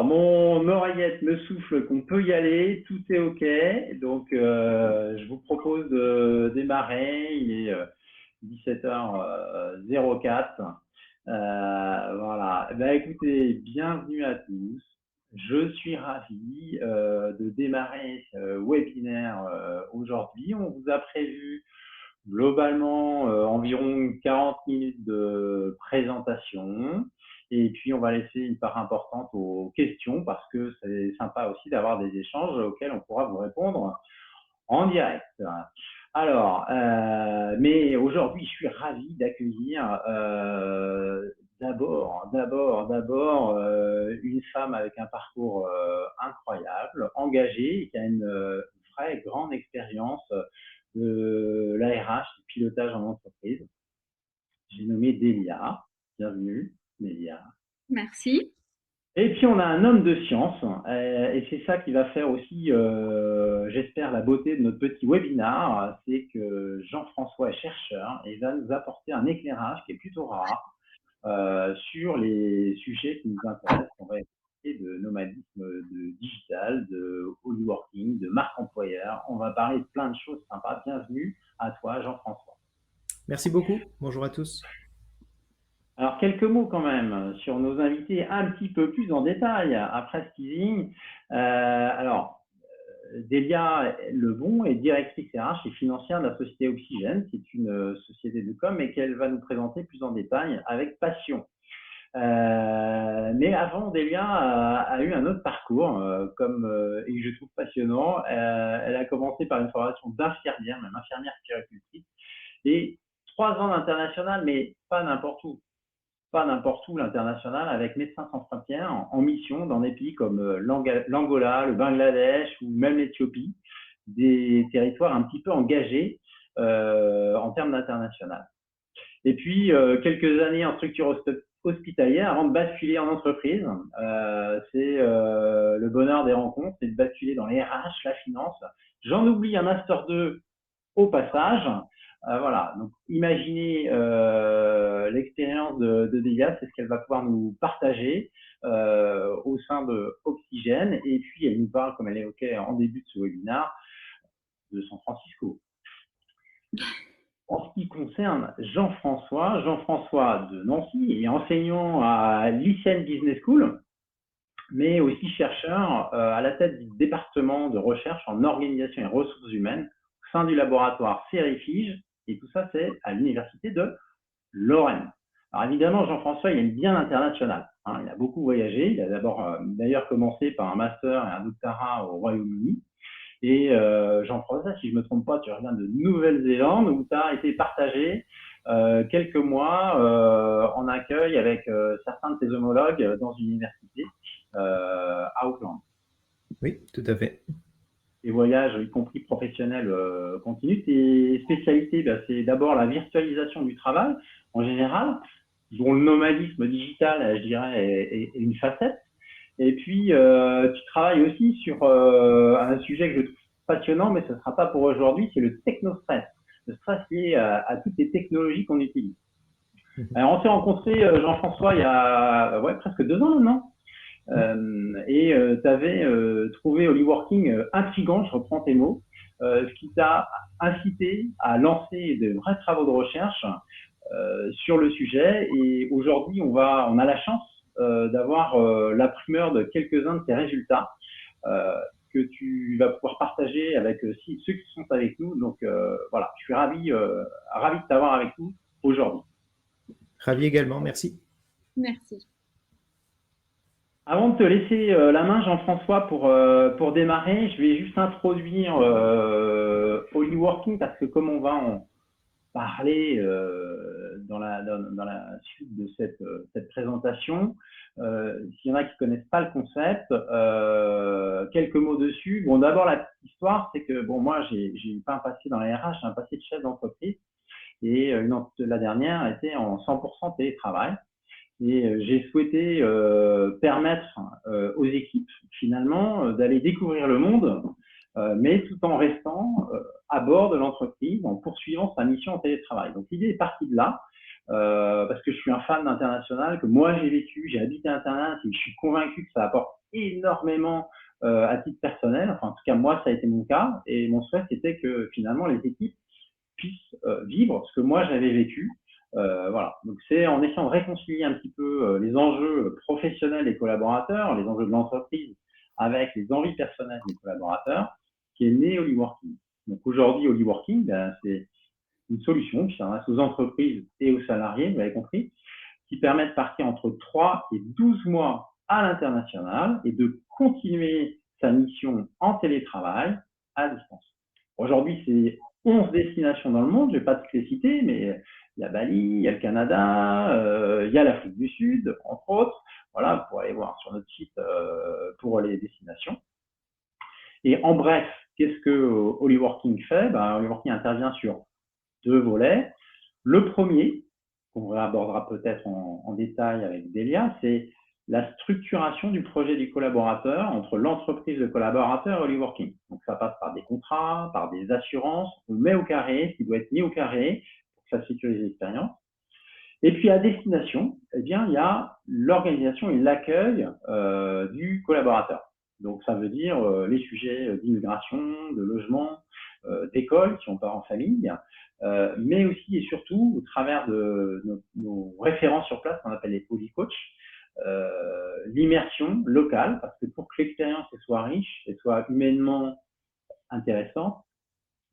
Alors, mon oreillette me souffle qu'on peut y aller, tout est OK. Donc, je vous propose de démarrer. Il est 17h04. Voilà. Eh ben, écoutez, bienvenue à tous. Je suis ravi de démarrer ce webinaire aujourd'hui. On vous a prévu globalement environ 40 minutes de présentation. Et puis, on va laisser une part importante aux questions parce que c'est sympa aussi d'avoir des échanges auxquels on pourra vous répondre en direct. Alors, mais aujourd'hui, je suis ravi d'accueillir d'abord une femme avec un parcours incroyable, engagée, et qui a une vraie grande expérience de l'ARH, du pilotage en entreprise. J'ai nommé Delia. Bienvenue, Delia. Merci. Et puis, on a un homme de science, et c'est ça qui va faire aussi, j'espère, la beauté de notre petit webinaire, c'est que Jean-François est chercheur et va nous apporter un éclairage qui est plutôt rare sur les sujets qui nous intéressent. On va parler de nomadisme de digital, de working, de marque employeur. On va parler de plein de choses sympas. Bienvenue à toi, Jean-François. Merci beaucoup. Bonjour à tous. Alors, quelques mots quand même sur nos invités un petit peu plus en détail après ce teasing. Delia Lebon est directrice RH et financière de la société Oxygène, qui est une société de com et qu'elle va nous présenter plus en détail avec passion. Mais avant, Delia a eu un autre parcours, et que je trouve passionnant. Elle a commencé par une formation d'infirmière, même infirmière puéricultrice, et 3 ans d'international, mais pas n'importe où. Pas n'importe où l'international, avec Médecins sans frontières en mission dans des pays comme l'Angola, le Bangladesh ou même l'Éthiopie, des territoires un petit peu engagés en termes d'international. Et puis, quelques années en structure hospitalière avant de basculer en entreprise. C'est le bonheur des rencontres, c'est de basculer dans les RH, la finance. J'en oublie un Master 2 au passage. Voilà, donc imaginez l'expérience de Delia, c'est ce qu'elle va pouvoir nous partager au sein de Oxygène. Et puis, elle nous parle, comme elle évoquait en début de ce webinaire, de San Francisco. En ce qui concerne Jean-François de Nancy est enseignant à l'ICN Business School, mais aussi chercheur à la tête du département de recherche en organisation et ressources humaines au sein du laboratoire Cerifige, et tout ça, c'est à l'université de Lorraine. Alors évidemment, Jean-François, il aime bien l'international. Il a beaucoup voyagé. Il a d'abord d'ailleurs commencé par un master et un doctorat au Royaume-Uni. Et Jean-François, si je ne me trompe pas, tu reviens de Nouvelle-Zélande où tu as été partagé quelques mois en accueil avec certains de tes homologues dans une université à Auckland. Oui, tout à fait. Les voyages, y compris professionnels, continuent. Tes spécialités, c'est d'abord la virtualisation du travail en général, dont le nomadisme digital, je dirais, est une facette. Et puis, tu travailles aussi sur un sujet que je trouve passionnant, mais ce ne sera pas pour aujourd'hui, c'est le technostress. Le stress lié à toutes les technologies qu'on utilise. Alors, on s'est rencontrés, Jean-François, il y a presque 2 ans maintenant. Et tu avais trouvé Hollyworking intriguant, je reprends tes mots, ce qui t'a incité à lancer de vrais travaux de recherche sur le sujet. Et aujourd'hui, on a la chance d'avoir la primeur de quelques-uns de tes résultats que tu vas pouvoir partager avec ceux qui sont avec nous. Donc voilà, je suis ravi de t'avoir avec nous aujourd'hui. Ravi également, merci. Merci. Avant de te laisser la main, Jean-François, pour démarrer, je vais juste introduire Hollyworking parce que comme on va en parler dans la suite de cette présentation, s'il y en a qui ne connaissent pas le concept, quelques mots dessus. Bon, d'abord, la petite histoire, c'est que moi, j'ai pas un passé dans la RH, j'ai un passé de chef d'entreprise et la dernière était en 100% télétravail. Et j'ai souhaité permettre aux équipes, finalement, d'aller découvrir le monde, mais tout en restant à bord de l'entreprise, en poursuivant sa mission en télétravail. Donc, l'idée est partie de là, parce que je suis un fan d'international, que moi, j'ai vécu, j'ai habité à Internet, et je suis convaincu que ça apporte énormément à titre personnel. Enfin, en tout cas, moi, ça a été mon cas. Et mon souhait, c'était que finalement, les équipes puissent vivre ce que moi, j'avais vécu. Voilà. Donc, c'est en essayant de réconcilier un petit peu les enjeux professionnels des collaborateurs, les enjeux de l'entreprise avec les envies personnelles des collaborateurs, qui est né Hollyworking. Donc, aujourd'hui, Hollyworking, ben, c'est une solution qui s'adresse aux entreprises et aux salariés, vous l'avez compris, qui permet de partir entre 3 et 12 mois à l'international et de continuer sa mission en télétravail à distance. Aujourd'hui, c'est 11 destinations dans le monde, je ne vais pas toutes les citer, mais il y a Bali, il y a le Canada, il y a l'Afrique du Sud, entre autres. Voilà, vous pourrez aller voir sur notre site pour les destinations. Et en bref, qu'est-ce que Hollyworking fait? Hollyworking intervient sur 2 volets. Le premier, qu'on abordera peut-être en détail avec Delia, c'est la structuration du projet du collaborateur entre l'entreprise de collaborateur et Hollyworking. Donc ça passe par des contrats, par des assurances, on met au carré, ce qui doit être mis au carré pour que ça sécurise l'expérience. Et puis à destination, eh bien, il y a l'organisation et l'accueil du collaborateur. Donc ça veut dire les sujets d'immigration, de logement, d'école si on part en famille, mais aussi et surtout au travers de nos référents sur place qu'on appelle les polycoachs, l'immersion locale, parce que pour que l'expérience soit riche et soit humainement intéressante,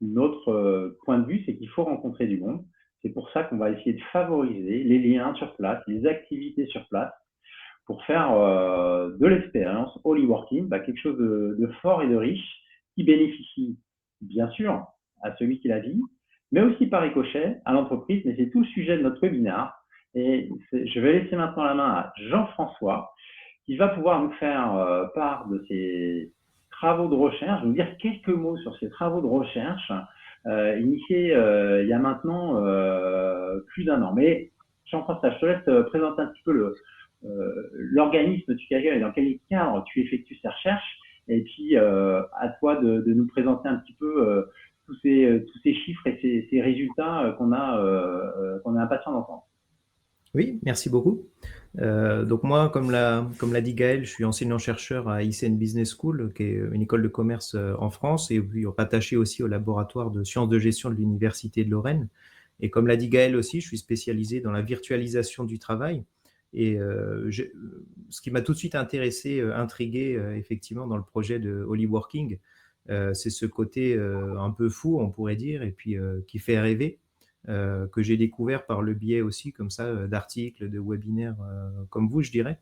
notre point de vue, c'est qu'il faut rencontrer du monde. C'est pour ça qu'on va essayer de favoriser les liens sur place, les activités sur place, pour faire de l'expérience Hollyworking quelque chose de fort et de riche qui bénéficie bien sûr à celui qui la vit, mais aussi par ricochet à l'entreprise. Mais c'est tout le sujet de notre webinaire. Et je vais laisser maintenant la main à Jean-François qui va pouvoir nous faire part de ses travaux de recherche. Je vais vous dire quelques mots sur ces travaux de recherche initiés il y a maintenant plus d'1 an. Mais Jean-François, je te laisse présenter un petit peu l'organisme et dans quel cadre tu effectues ces recherches, et puis à toi de nous présenter un petit peu tous ces chiffres et ces résultats qu'on est impatient d'entendre. Oui, merci beaucoup. Donc moi, comme l'a dit Gaël, je suis enseignant-chercheur à ICN Business School, qui est une école de commerce en France, et puis rattaché aussi au laboratoire de sciences de gestion de l'Université de Lorraine. Et comme l'a dit Gaël aussi, je suis spécialisé dans la virtualisation du travail. Et ce qui m'a tout de suite intéressé, intrigué effectivement dans le projet de Hollyworking, c'est ce côté un peu fou, on pourrait dire, et puis qui fait rêver, que j'ai découvert par le biais aussi comme ça d'articles, de webinaires comme vous, je dirais.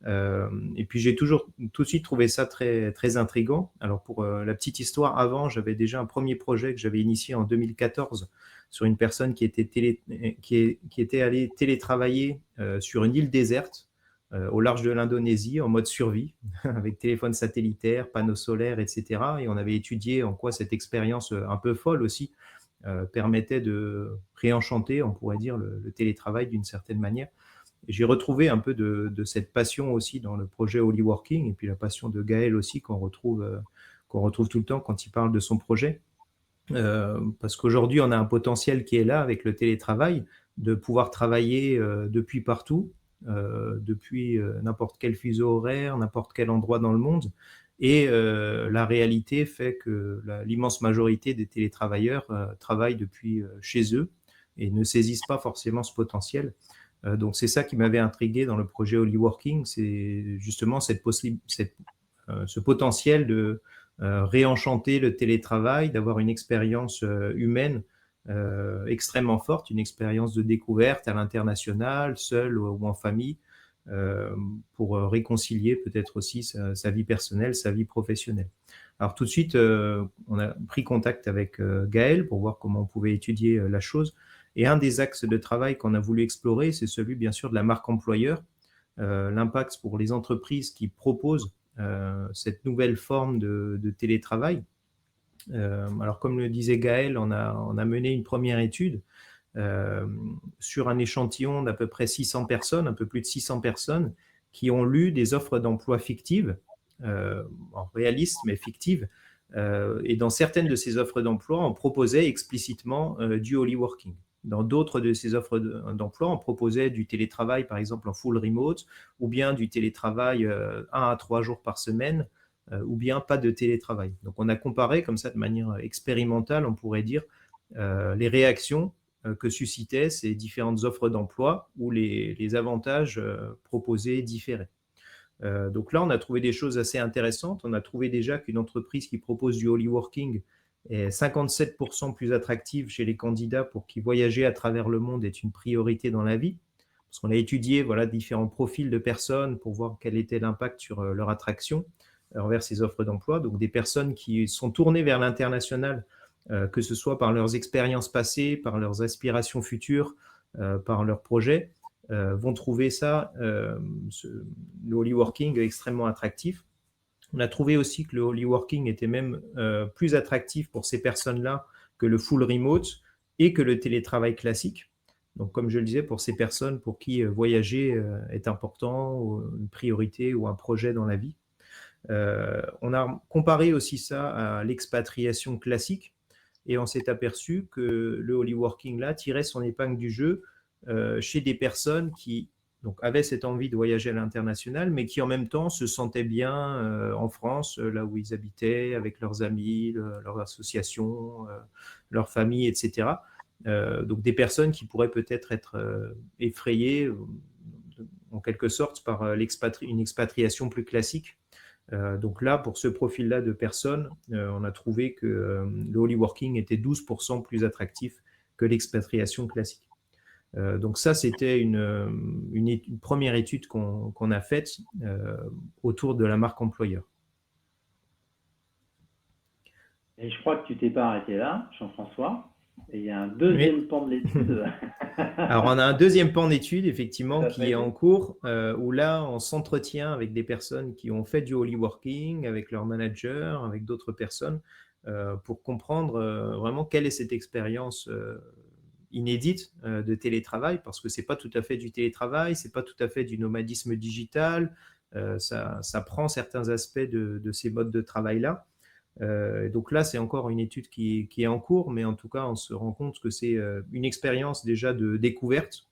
Et puis j'ai toujours tout de suite trouvé ça très, très intriguant. Alors pour la petite histoire, avant, j'avais déjà un premier projet que j'avais initié en 2014 sur une personne qui était allée télétravailler sur une île déserte au large de l'Indonésie en mode survie, avec téléphone satellitaire, panneaux solaires, etc. Et on avait étudié en quoi cette expérience un peu folle aussi permettait de réenchanter, on pourrait dire, le télétravail d'une certaine manière. J'ai retrouvé un peu de cette passion aussi dans le projet Hollyworking, et puis la passion de Gaël aussi qu'on retrouve tout le temps quand il parle de son projet. Parce qu'aujourd'hui, on a un potentiel qui est là avec le télétravail, de pouvoir travailler depuis partout, depuis n'importe quel fuseau horaire, n'importe quel endroit dans le monde. Et la réalité fait que l'immense majorité des télétravailleurs travaillent depuis chez eux et ne saisissent pas forcément ce potentiel. Donc c'est ça qui m'avait intrigué dans le projet Hollyworking, c'est justement ce potentiel de réenchanter le télétravail, d'avoir une expérience humaine extrêmement forte, une expérience de découverte à l'international, seul ou en famille, pour réconcilier peut-être aussi sa vie personnelle, sa vie professionnelle. Alors tout de suite, on a pris contact avec Gaël pour voir comment on pouvait étudier la chose. Et un des axes de travail qu'on a voulu explorer, c'est celui bien sûr de la marque employeur, l'impact pour les entreprises qui proposent cette nouvelle forme de télétravail. Alors comme le disait Gaël, on a mené une première étude sur un échantillon d'à peu près 600 personnes, un peu plus de 600 personnes, qui ont lu des offres d'emploi fictives, réalistes mais fictives, et dans certaines de ces offres d'emploi, on proposait explicitement du Hollyworking. dans d'autres de ces offres d'emploi, on proposait du télétravail, par exemple en full remote, ou bien du télétravail 1 à 3 jours par semaine, ou bien pas de télétravail. Donc, on a comparé comme ça de manière expérimentale, on pourrait dire, les réactions que suscitaient ces différentes offres d'emploi où les avantages proposés différaient. Donc là, on a trouvé des choses assez intéressantes. On a trouvé déjà qu'une entreprise qui propose du holy working est 57% plus attractive chez les candidats pour qui voyager à travers le monde est une priorité dans la vie. Parce qu'on a étudié différents profils de personnes pour voir quel était l'impact sur leur attraction envers ces offres d'emploi. Donc des personnes qui sont tournées vers l'international, que ce soit par leurs expériences passées, par leurs aspirations futures, par leurs projets, vont trouver le holy working extrêmement attractif. On a trouvé aussi que le holy working était même plus attractif pour ces personnes-là que le full remote et que le télétravail classique. Donc, comme je le disais, pour ces personnes pour qui voyager est important, ou une priorité ou un projet dans la vie. On a comparé aussi ça à l'expatriation classique et on s'est aperçu que le holy working là tirait son épingle du jeu chez des personnes qui donc, avaient cette envie de voyager à l'international, mais qui en même temps se sentaient bien en France, là où ils habitaient, avec leurs amis, leurs associations, leur famille, etc. Donc des personnes qui pourraient peut-être être effrayées en quelque sorte par une expatriation plus classique. Donc là, pour ce profil-là de personnes, on a trouvé que le holy working était 12% plus attractif que l'expatriation classique. Donc ça, c'était une première étude qu'on a faite autour de la marque employeur. Et je crois que tu t'es pas arrêté là, Jean-François. Et il y a un deuxième pan de l'étude. Alors, on a un deuxième pan d'étude, effectivement, qui est en cours, où là, on s'entretient avec des personnes qui ont fait du holy working, avec leur manager, avec d'autres personnes, pour comprendre vraiment quelle est cette expérience inédite de télétravail, parce que c'est pas tout à fait du télétravail, c'est pas tout à fait du nomadisme digital, ça prend certains aspects de ces modes de travail-là. Donc là, c'est encore une étude qui est en cours, mais en tout cas, on se rend compte que c'est une expérience déjà de découverte,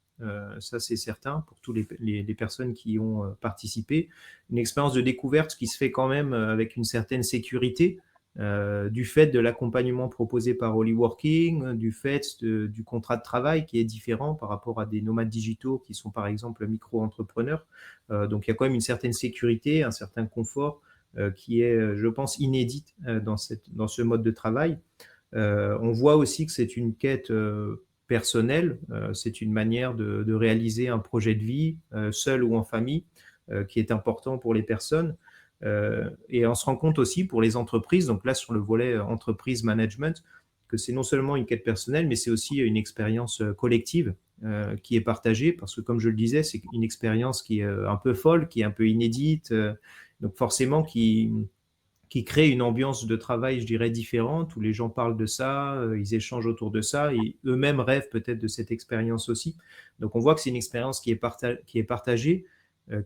ça c'est certain, pour toutes les personnes qui ont participé. Une expérience de découverte qui se fait quand même avec une certaine sécurité, du fait de l'accompagnement proposé par Holy Working, du fait du contrat de travail qui est différent par rapport à des nomades digitaux qui sont par exemple micro-entrepreneurs. Donc il y a quand même une certaine sécurité, un certain confort qui est, je pense, inédite dans ce mode de travail. On voit aussi que c'est une quête personnelle, c'est une manière de réaliser un projet de vie, seul ou en famille, qui est important pour les personnes. Et on se rend compte aussi pour les entreprises, donc là sur le volet entreprise management, que c'est non seulement une quête personnelle, mais c'est aussi une expérience collective qui est partagée, parce que comme je le disais, c'est une expérience qui est un peu folle, qui est un peu inédite, donc forcément qui crée une ambiance de travail, je dirais, différente, où les gens parlent de ça, ils échangent autour de ça, et eux-mêmes rêvent peut-être de cette expérience aussi. Donc on voit que c'est une expérience qui est partagée,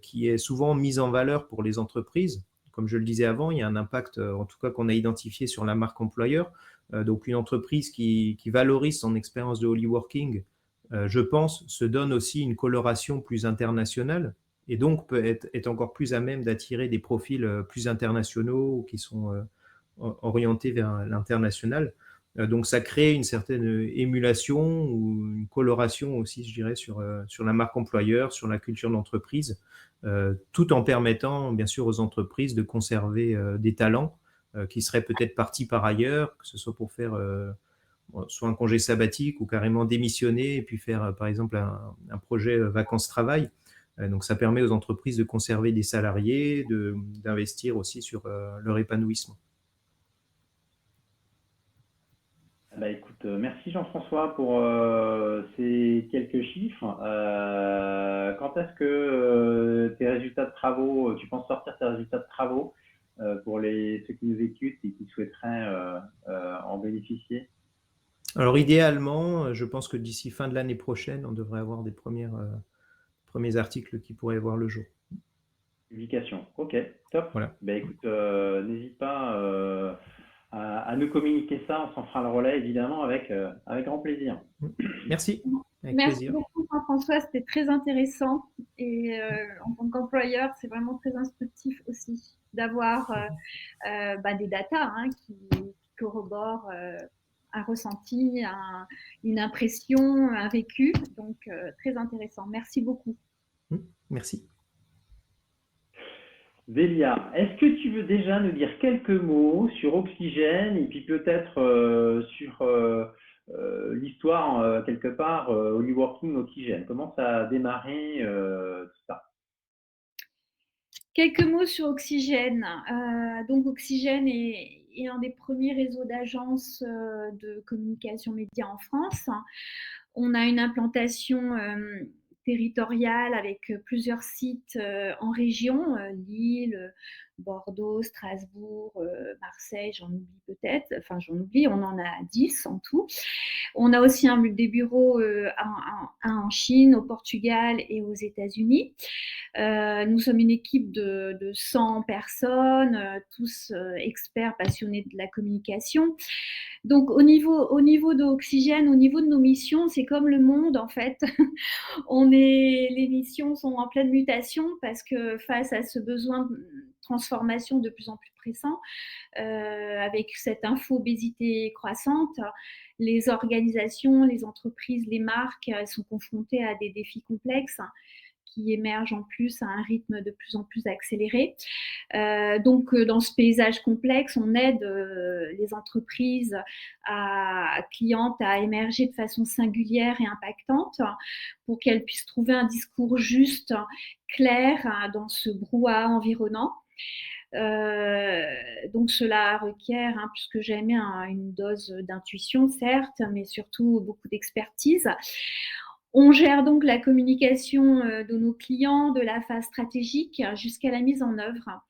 qui est souvent mise en valeur pour les entreprises. Comme je le disais avant, il y a un impact, en tout cas qu'on a identifié sur la marque employeur. Donc une entreprise qui valorise son expérience de holy working, je pense, se donne aussi une coloration plus internationale et donc peut être encore plus à même d'attirer des profils plus internationaux ou qui sont orientés vers l'international. Donc ça crée une certaine émulation ou une coloration aussi, je dirais, sur la marque employeur, sur la culture d'entreprise, tout en permettant bien sûr aux entreprises de conserver des talents qui seraient peut-être partis par ailleurs, que ce soit pour faire soit un congé sabbatique ou carrément démissionner et puis faire par exemple un projet vacances-travail. Donc ça permet aux entreprises de conserver des salariés, d'investir aussi sur leur épanouissement. Bah écoute, merci Jean-François pour ces quelques chiffres. Quand est-ce que tes résultats de travaux, tu penses sortir tes résultats de travaux pour ceux qui nous écoutent et qui souhaiteraient en bénéficier? Alors idéalement, je pense que d'ici fin de l'année prochaine, on devrait avoir des premiers articles qui pourraient voir le jour. Publication, ok, top. Voilà. Bah écoute, n'hésite pas à nous communiquer ça, on s'en fera le relais évidemment avec grand plaisir. Merci, avec Merci plaisir. beaucoup, Jean-François, c'était très intéressant. Et en tant qu'employeur, c'est vraiment très instructif aussi d'avoir des datas qui corroborent un ressenti, une impression, un vécu. Donc, très intéressant. Merci beaucoup. Merci. Vélia, est-ce que tu veux déjà nous dire quelques mots sur Oxygène et puis peut-être sur l'histoire quelque part Hollyworking Oxygène? Comment ça a démarré tout ça? Quelques mots sur Oxygène. Donc, Oxygène est un des premiers réseaux d'agences de communication média en France. On a une implantation territoriale avec plusieurs sites en région, Lille, Bordeaux, Strasbourg, Marseille, j'en oublie peut-être, enfin j'en oublie, on en a 10 en tout. On a aussi des bureaux en Chine, au Portugal et aux États-Unis. Nous sommes une équipe de 100 personnes, tous experts passionnés de la communication. Donc au niveau d'Oxygène, au niveau de nos missions, c'est comme le monde en fait. Les missions sont en pleine mutation parce que face à ce besoin de transformation de plus en plus pressant, avec cette infobésité croissante, les organisations, les entreprises, les marques sont confrontées à des défis complexes qui émergent en plus à un rythme de plus en plus accéléré. Donc, dans ce paysage complexe, on aide les entreprises clientes à émerger de façon singulière et impactante pour qu'elles puissent trouver un discours juste, clair dans ce brouhaha environnant. Donc cela requiert, plus que jamais, une dose d'intuition, certes, mais surtout beaucoup d'expertise. On gère donc la communication de nos clients de la phase stratégique jusqu'à la mise en œuvre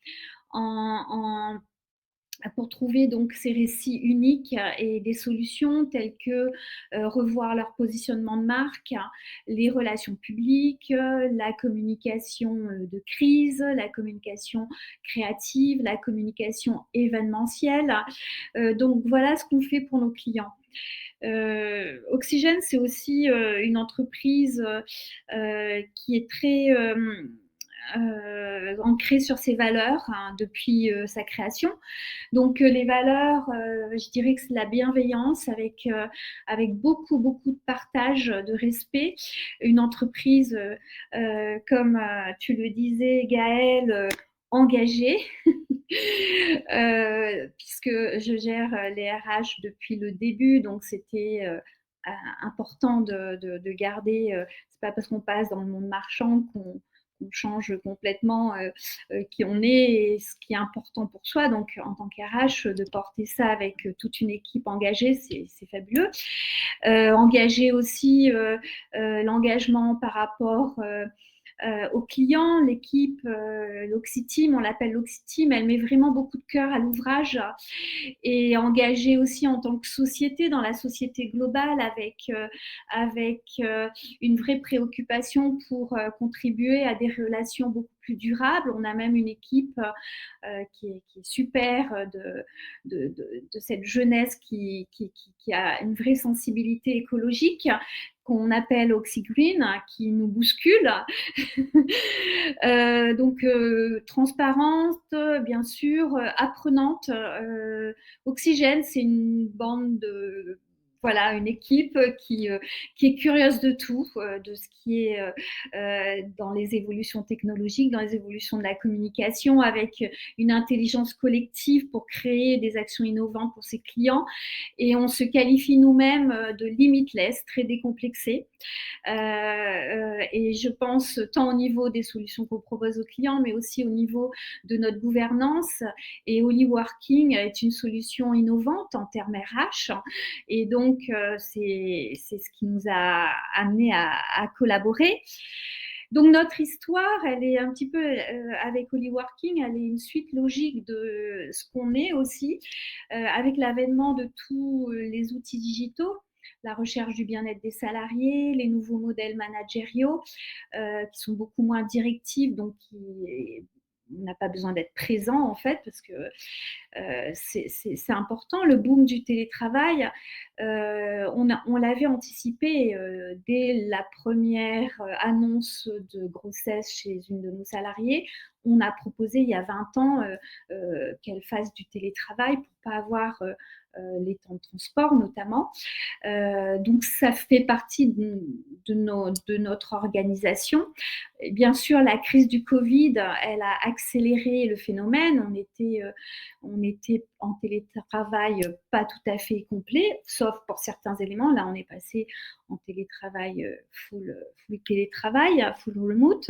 pour trouver donc ces récits uniques et des solutions telles que revoir leur positionnement de marque, les relations publiques, la communication de crise, la communication créative, la communication événementielle. Donc voilà ce qu'on fait pour nos clients. Oxygène, c'est aussi une entreprise qui est très ancrée sur ses valeurs depuis sa création. Donc les valeurs, je dirais que c'est la bienveillance avec beaucoup de partage, de respect. Une entreprise, comme tu le disais, Gaëlle, engagée, puisque je gère les RH depuis le début, donc c'était important de garder. C'est pas parce qu'on passe dans le monde marchand qu'on change complètement qui on est et ce qui est important pour soi. Donc, en tant qu'RH, de porter ça avec toute une équipe engagée, c'est fabuleux. Engager aussi l'engagement par rapport aux clients, l'équipe, l'Oxyteam, on l'appelle l'Oxyteam, elle met vraiment beaucoup de cœur à l'ouvrage et engagée aussi en tant que société, dans la société globale, avec une vraie préoccupation pour contribuer à des relations beaucoup plus durables. On a même une équipe qui est super de cette jeunesse qui a une vraie sensibilité écologique qu'on appelle OxyGreen, qui nous bouscule. Donc, transparente, bien sûr, apprenante. Oxygène, c'est une bande de... Voilà, une équipe qui est curieuse de tout, de ce qui est dans les évolutions technologiques, dans les évolutions de la communication, avec une intelligence collective pour créer des actions innovantes pour ses clients. Et on se qualifie nous-mêmes de limitless, très décomplexés. Et je pense tant au niveau des solutions qu'on propose aux clients, mais aussi au niveau de notre gouvernance. Et Hollyworking est une solution innovante en termes RH. Et donc, c'est ce qui nous a amené à collaborer. Donc notre histoire, elle est un petit peu avec Hollyworking, elle est une suite logique de ce qu'on est aussi, avec l'avènement de tous les outils digitaux, la recherche du bien-être des salariés, les nouveaux modèles managériaux qui sont beaucoup moins directifs, donc qui on n'a pas besoin d'être présent en fait, parce que c'est important. Le boom du télétravail, on l'avait anticipé dès la première annonce de grossesse chez une de nos salariées. On a proposé il y a 20 ans qu'elle fasse du télétravail pour pas avoir les temps de transport notamment. Donc ça fait partie de notre organisation. Et bien sûr, la crise du Covid, elle a accéléré le phénomène. On était en télétravail pas tout à fait complet, sauf pour certains éléments. Là, on est passé en télétravail full télétravail, full remote,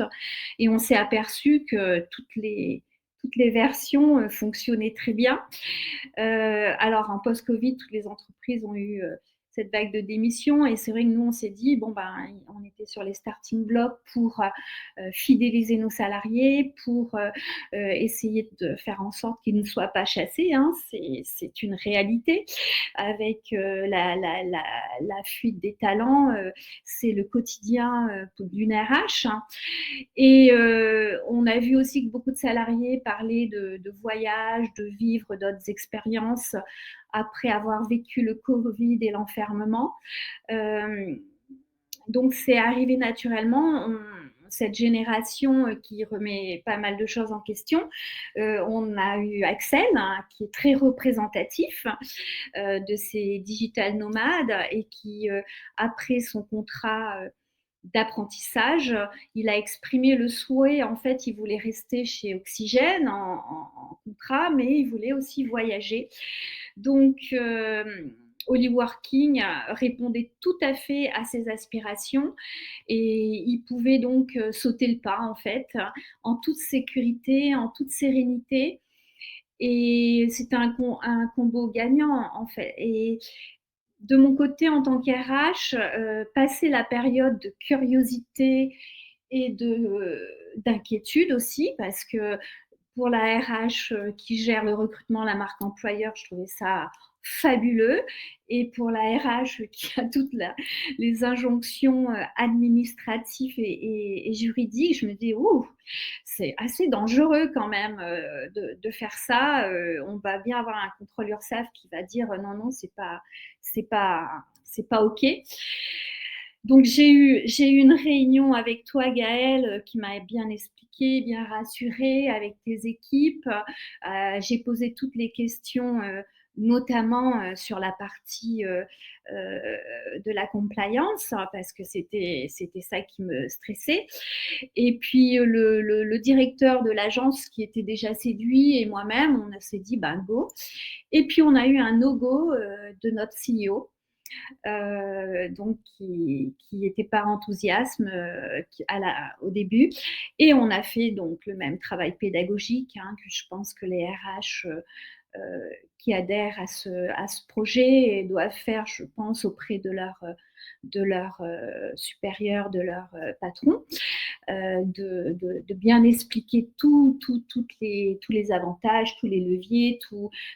et on s'est aperçu que toutes les versions fonctionnaient très bien. Alors, en post-Covid, toutes les entreprises ont eu cette vague de démission, et c'est vrai que nous, on s'est dit, bon, ben, on était sur les starting blocks pour fidéliser nos salariés, pour essayer de faire en sorte qu'ils ne soient pas chassés, hein. C'est une réalité. Avec la fuite des talents, c'est le quotidien d'une RH, hein. Et on a vu aussi que beaucoup de salariés parlaient de voyages, de vivre d'autres expériences après avoir vécu le Covid et l'enfermement. Donc c'est arrivé naturellement. Cette génération qui remet pas mal de choses en question. On a eu Axel, hein, qui est très représentatif de ces digital nomades, et qui, après son contrat d'apprentissage, il a exprimé le souhait, en fait, il voulait rester chez Oxygène en contrat, mais il voulait aussi voyager. Donc, Hollyworking répondait tout à fait à ses aspirations, et il pouvait donc sauter le pas, en fait, en toute sécurité, en toute sérénité. Et c'était un combo gagnant, en fait. Et de mon côté, en tant qu'RH, passer la période de curiosité et d'inquiétude aussi, parce que pour la RH qui gère le recrutement, la marque employeur, je trouvais ça fabuleux. Et pour la RH qui a toutes les injonctions administratives et juridiques, je me dis, ouh, c'est assez dangereux quand même de faire ça. On va bien avoir un contrôle URSSAF qui va dire non, non, c'est pas OK. Donc j'ai eu une réunion avec toi, Gaëlle, qui m'a bien expliqué, bien rassurée, avec tes équipes. J'ai posé toutes les questions, notamment sur la partie de la compliance, parce que c'était ça qui me stressait. Et puis le directeur de l'agence, qui était déjà séduit, et moi-même, on s'est dit go. Et puis on a eu un no-go de notre CEO. Donc qui était par enthousiasme au début, et on a fait donc le même travail pédagogique, hein, que je pense que les RH qui adhèrent à ce projet doivent faire, je pense, auprès de leur supérieur, de leur patron, de bien expliquer tous les avantages, tous les leviers,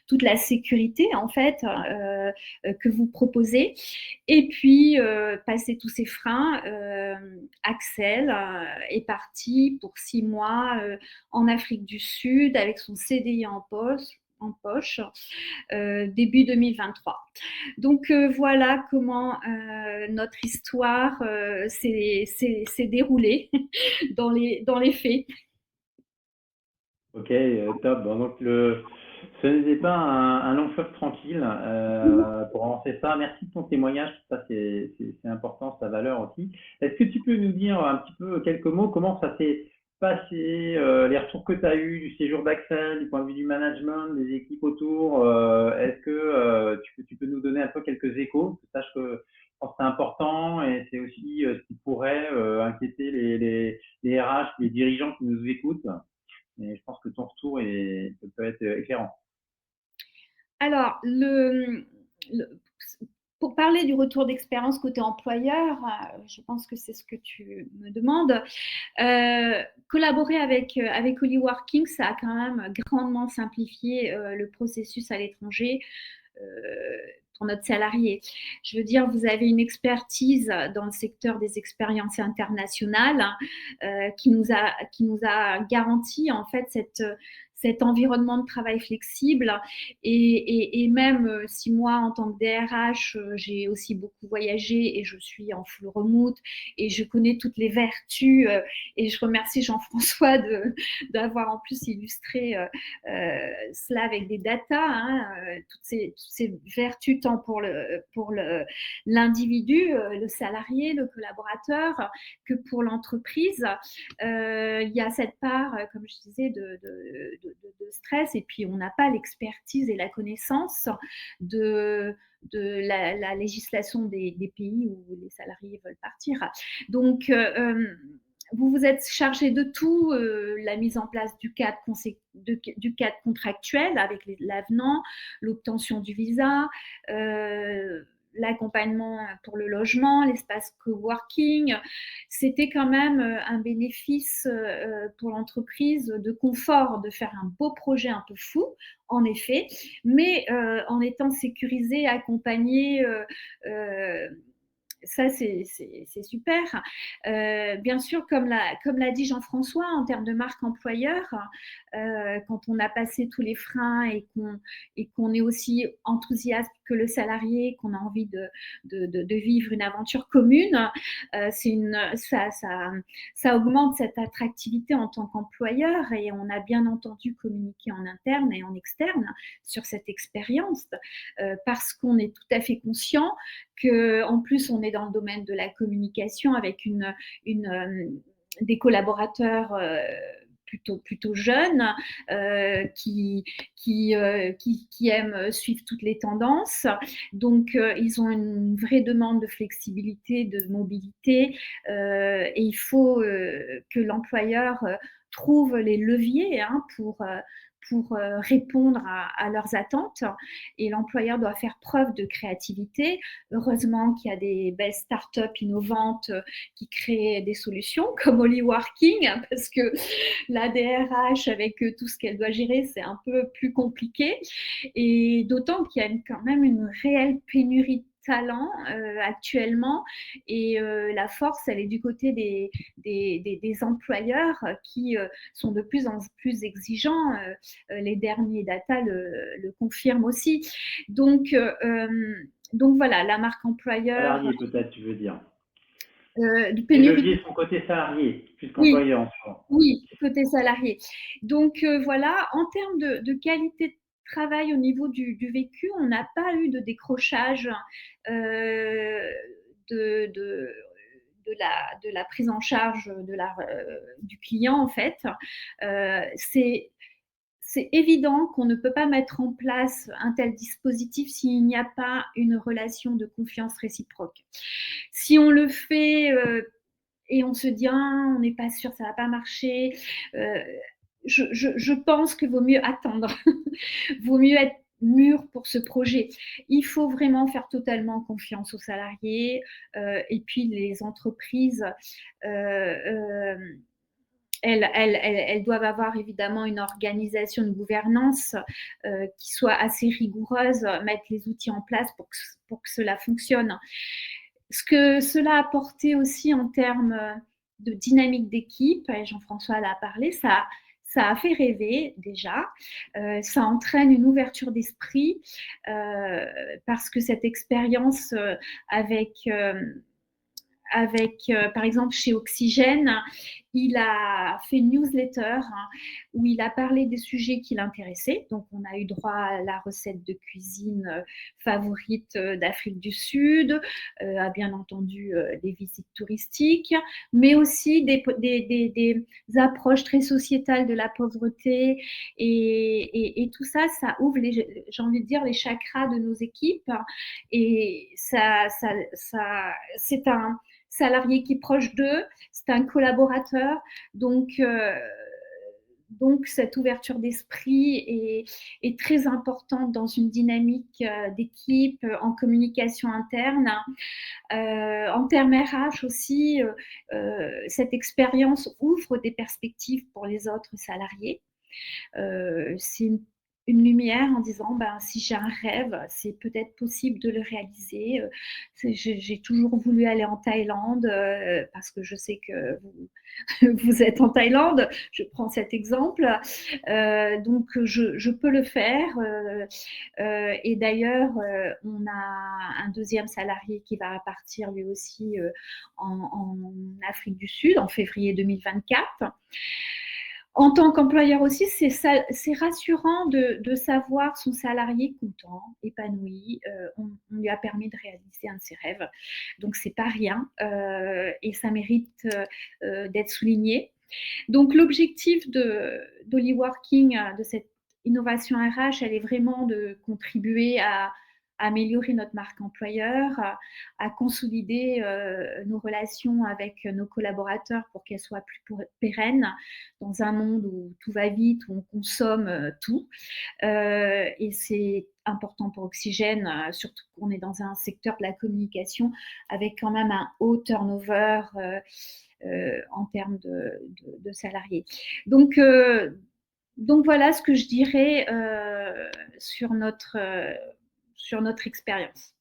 toute la sécurité en fait que vous proposez. Et puis passer tous ces freins, Axel est parti pour 6 mois en Afrique du Sud avec son CDI en poche, début 2023. Donc voilà comment notre histoire s'est déroulée dans les faits. Ok, top. Bon, donc ce n'était pas un long fleuve tranquille pour avancer ça. Merci de ton témoignage, ça c'est important, sa valeur aussi. Est-ce que tu peux nous dire un petit peu quelques mots, comment ça s'est passé, les retours que tu as eus du séjour d'Axel, du point de vue du management, des équipes autour, est-ce que tu peux nous donner un peu quelques échos? Sache que je pense que c'est important, et c'est aussi ce qui pourrait inquiéter les RH, les dirigeants qui nous écoutent. Mais je pense que ton retour peut être éclairant. Alors, pour parler du retour d'expérience côté employeur, je pense que c'est ce que tu me demandes. Collaborer avec Hollyworking, ça a quand même grandement simplifié le processus à l'étranger. pour notre salarié. Je veux dire, vous avez une expertise dans le secteur des expériences internationales qui nous a garanti en fait cet environnement de travail flexible et même si moi en tant que DRH j'ai aussi beaucoup voyagé et je suis en full remote et je connais toutes les vertus et je remercie Jean-François d'avoir en plus illustré cela avec des datas, hein, toutes ces vertus tant pour l'individu, le salarié, le collaborateur que pour l'entreprise. Il y a cette part, comme je disais, de stress et puis on n'a pas l'expertise et la connaissance de la législation des pays où les salariés veulent partir. Donc, vous vous êtes chargé de tout, la mise en place du cadre contractuel avec l'avenant, l'obtention du visa, l'accompagnement pour le logement, l'espace coworking. C'était quand même un bénéfice pour l'entreprise de confort, de faire un beau projet un peu fou, en effet, mais en étant sécurisé, accompagné. Ça, c'est super. Bien sûr, comme l'a dit Jean-François, en termes de marque employeur, quand on a passé tous les freins et qu'on est aussi enthousiaste que le salarié, qu'on a envie de vivre une aventure commune, ça augmente cette attractivité en tant qu'employeur et on a bien entendu communiqué en interne et en externe sur cette expérience parce qu'on est tout à fait conscient qu'en plus on est dans le domaine de la communication avec des collaborateurs plutôt jeunes qui aiment suivre toutes les tendances. Donc, ils ont une vraie demande de flexibilité, de mobilité et il faut que l'employeur trouve les leviers pour répondre à leurs attentes et l'employeur doit faire preuve de créativité. Heureusement qu'il y a des belles startups innovantes qui créent des solutions comme Hollyworking parce que la DRH avec tout ce qu'elle doit gérer c'est un peu plus compliqué et d'autant qu'il y a quand même une réelle pénurie de talent actuellement et la force elle est du côté des employeurs qui sont de plus en plus exigeants. Les derniers data le confirment aussi. Donc voilà, la marque employeur. Salarié peut-être, tu veux dire. Les leviers sont côté salarié, plus qu'employeur en soi. Oui, côté salarié. Donc voilà, en termes de qualité de travail au niveau du vécu, on n'a pas eu de décrochage de la prise en charge du client en fait. C'est évident qu'on ne peut pas mettre en place un tel dispositif s'il n'y a pas une relation de confiance réciproque. Si on le fait et on se dit ah, on n'est pas sûr, ça va pas marcher, je pense qu'il vaut mieux attendre, vaut mieux être mûr pour ce projet. Il faut vraiment faire totalement confiance aux salariés et puis les entreprises. Elles doivent avoir évidemment une organisation, une gouvernance qui soit assez rigoureuse, mettre les outils en place pour que cela fonctionne. Ce que cela a apporté aussi en termes de dynamique d'équipe, et Jean-François l'a parlé, ça a fait rêver déjà, ça entraîne une ouverture d'esprit parce que cette expérience avec par exemple, chez Oxygène, il a fait une newsletter où il a parlé des sujets qui l'intéressaient. Donc, on a eu droit à la recette de cuisine favorite d'Afrique du Sud, à bien entendu des visites touristiques, mais aussi des approches très sociétales de la pauvreté. Et tout ça, ça ouvre, j'ai envie de dire, les chakras de nos équipes. Et c'est un salarié qui est proche d'eux, c'est un collaborateur, donc cette ouverture d'esprit est très importante dans une dynamique d'équipe, en communication interne. En termes RH aussi, cette expérience ouvre des perspectives pour les autres salariés. C'est une lumière en disant si j'ai un rêve, c'est peut-être possible de le réaliser. J'ai toujours voulu aller en Thaïlande parce que je sais que vous êtes en Thaïlande, je prends cet exemple. Donc, je peux le faire. Et d'ailleurs, on a un deuxième salarié qui va partir lui aussi en Afrique du Sud en février 2024. En tant qu'employeur aussi, c'est rassurant de savoir son salarié content, épanoui. On lui a permis de réaliser un de ses rêves. Donc, c'est pas rien et ça mérite d'être souligné. Donc, l'objectif d'Hollyworking, de cette innovation RH, elle est vraiment de contribuer à améliorer notre marque employeur, à consolider nos relations avec nos collaborateurs pour qu'elles soient plus pérennes dans un monde où tout va vite, où on consomme tout. Et c'est important pour Oxygène, surtout qu'on est dans un secteur de la communication avec quand même un haut turnover en termes de salariés. Donc voilà ce que je dirais sur notre expérience.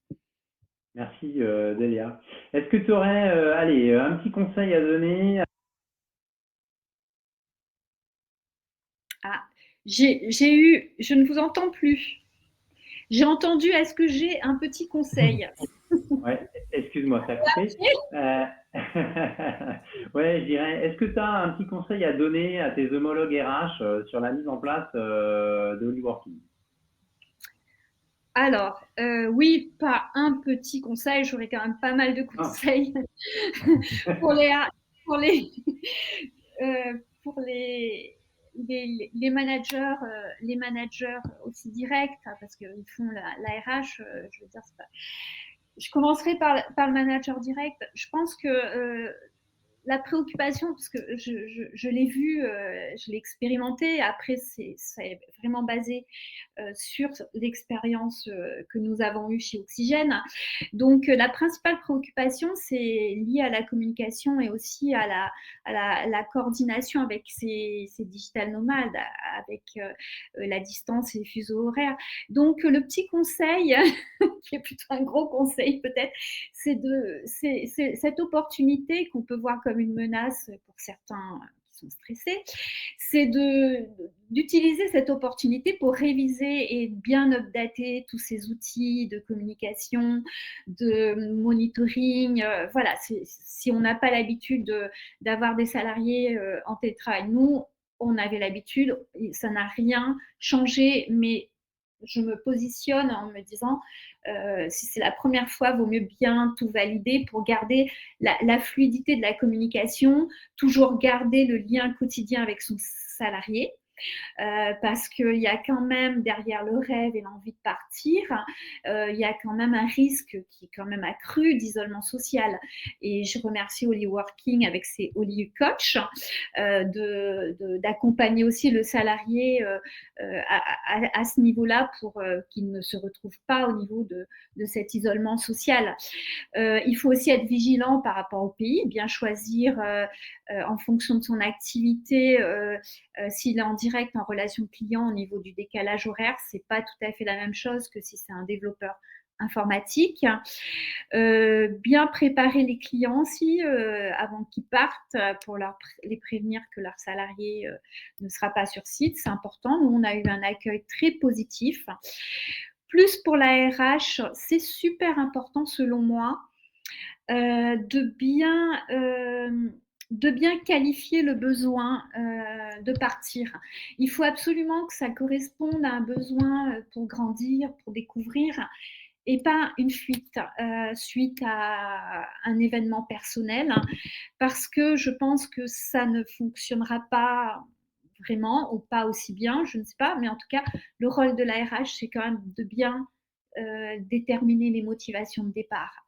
Merci Delia. Est-ce que tu aurais un petit conseil à donner? Ah, je ne vous entends plus. J'ai entendu, est-ce que j'ai un petit conseil? Ouais, excuse-moi, ça a coupé. Ouais, je dirais, est-ce que tu as un petit conseil à donner à tes homologues RH sur la mise en place de Hollyworking? Alors, oui, pas un petit conseil, j'aurais quand même pas mal de conseils pour les, pour les managers aussi directs, parce qu'ils font la RH, je veux dire, c'est pas... Je commencerai par le manager direct. Je pense que la préoccupation, parce que je l'ai vu, je l'ai expérimenté, après c'est vraiment basé sur l'expérience que nous avons eue chez Oxygène. Donc la principale préoccupation, c'est lié à la communication et aussi à la coordination avec ces digital nomades, avec la distance et les fuseaux horaires. Donc le petit conseil, qui est plutôt un gros conseil peut-être, c'est cette opportunité qu'on peut voir comme une menace pour certains qui sont stressés, c'est d'utiliser cette opportunité pour réviser et bien updater tous ces outils de communication, de monitoring. Voilà, si on n'a pas l'habitude d'avoir des salariés en télétravail, nous, on avait l'habitude, ça n'a rien changé, mais je me positionne en me disant, si c'est la première fois, vaut mieux bien tout valider pour garder la fluidité de la communication, toujours garder le lien quotidien avec son salarié. Parce qu'il y a quand même derrière le rêve et l'envie de partir, il y a quand même un risque qui est quand même accru d'isolement social. Et je remercie Hollyworking avec ses Holly Coach d'accompagner aussi le salarié à ce niveau-là pour qu'il ne se retrouve pas au niveau de cet isolement social. Il faut aussi être vigilant par rapport au pays, bien choisir en fonction de son activité, s'il est en direct en relation client au niveau du décalage horaire, c'est pas tout à fait la même chose que si c'est un développeur informatique. Bien préparer les clients aussi avant qu'ils partent pour les prévenir que leur salarié ne sera pas sur site, c'est important. Nous, on a eu un accueil très positif. Plus pour la RH, c'est super important selon moi de bien qualifier le besoin de partir. Il faut absolument que ça corresponde à un besoin pour grandir, pour découvrir, et pas une fuite suite à un événement personnel, parce que je pense que ça ne fonctionnera pas vraiment, ou pas aussi bien, je ne sais pas, mais en tout cas, le rôle de la RH, c'est quand même de bien déterminer les motivations de départ.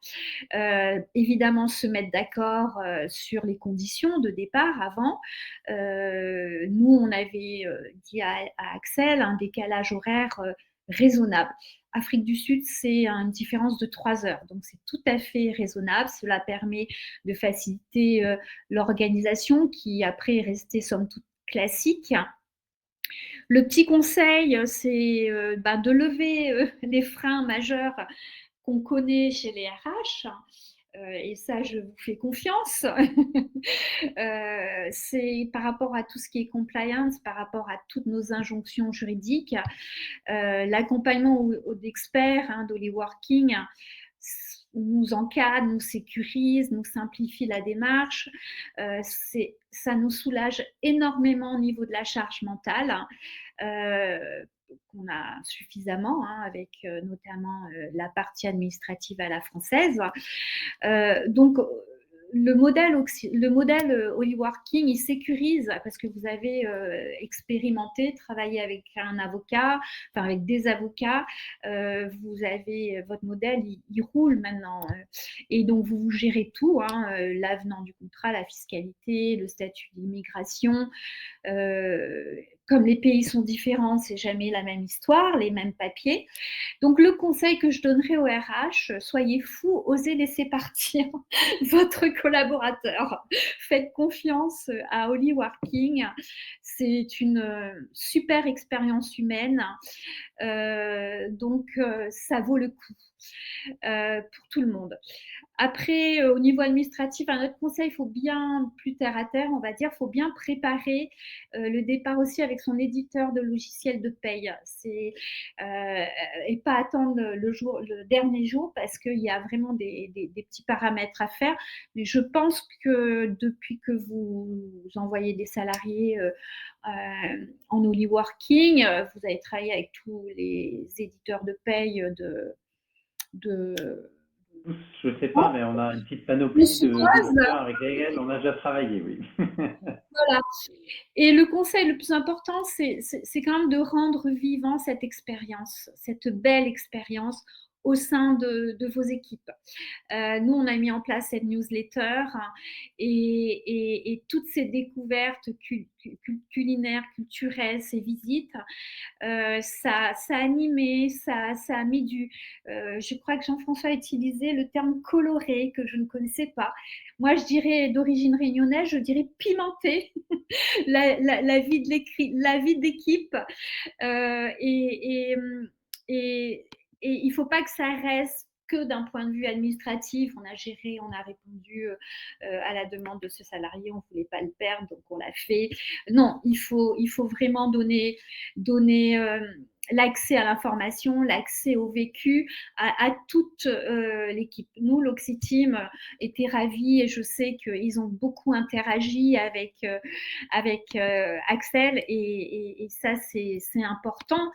Évidemment, se mettre d'accord sur les conditions de départ avant. Nous, on avait dit à Axel un décalage horaire raisonnable. Afrique du Sud, c'est une différence de 3 heures, donc c'est tout à fait raisonnable. Cela permet de faciliter l'organisation qui, après, est restée somme toute classique. Le petit conseil, c'est de lever les freins majeurs qu'on connaît chez les RH. Et ça, je vous fais confiance. C'est par rapport à tout ce qui est compliance, par rapport à toutes nos injonctions juridiques, l'accompagnement d'experts, d'Hollyworking, nous encadre, nous sécurise, nous simplifie la démarche. Ça nous soulage énormément au niveau de la charge mentale, qu'on a suffisamment, avec notamment la partie administrative à la française. Donc, le modèle Hollyworking, il sécurise parce que vous avez expérimenté, travaillé avec un avocat, enfin avec des avocats. Vous avez votre modèle, il roule maintenant, et donc vous gérez tout, l'avenant du contrat, la fiscalité, le statut d'immigration. Comme les pays sont différents, c'est jamais la même histoire, les mêmes papiers. Donc, le conseil que je donnerais au RH, soyez fous, osez laisser partir votre collaborateur. Faites confiance à Hollyworking. C'est une super expérience humaine. Donc, ça vaut le coup pour tout le monde. Après, au niveau administratif, un autre conseil, il faut bien, plus terre à terre, on va dire, il faut bien préparer le départ aussi avec son éditeur de logiciel de paye. Et pas attendre le dernier jour parce qu'il y a vraiment des petits paramètres à faire. Mais je pense que depuis que vous envoyez des salariés en Hollyworking, vous avez travaillé avec tous les éditeurs de paye de Je ne sais pas, mais on a une petite panoplie d'éditeurs avec lesquels on a déjà travaillé, oui. Voilà. Et le conseil le plus important, c'est quand même de rendre vivant cette expérience, cette belle expérience au sein de vos équipes. Nous, on a mis en place cette newsletter, et toutes ces découvertes culinaires, culturelles, ces visites, ça a animé, ça a mis je crois que Jean-François a utilisé le terme coloré que je ne connaissais pas. Moi, je dirais d'origine réunionnaise, je dirais pimenté la vie d'équipe. Et il ne faut pas que ça reste que d'un point de vue administratif. On a géré, on a répondu à la demande de ce salarié, on ne voulait pas le perdre, donc on l'a fait. Non, il faut vraiment donner l'accès à l'information, l'accès au vécu à toute l'équipe. Nous, l'Oxyteam était ravis, et je sais qu'ils ont beaucoup interagi avec Axel, et ça, c'est important.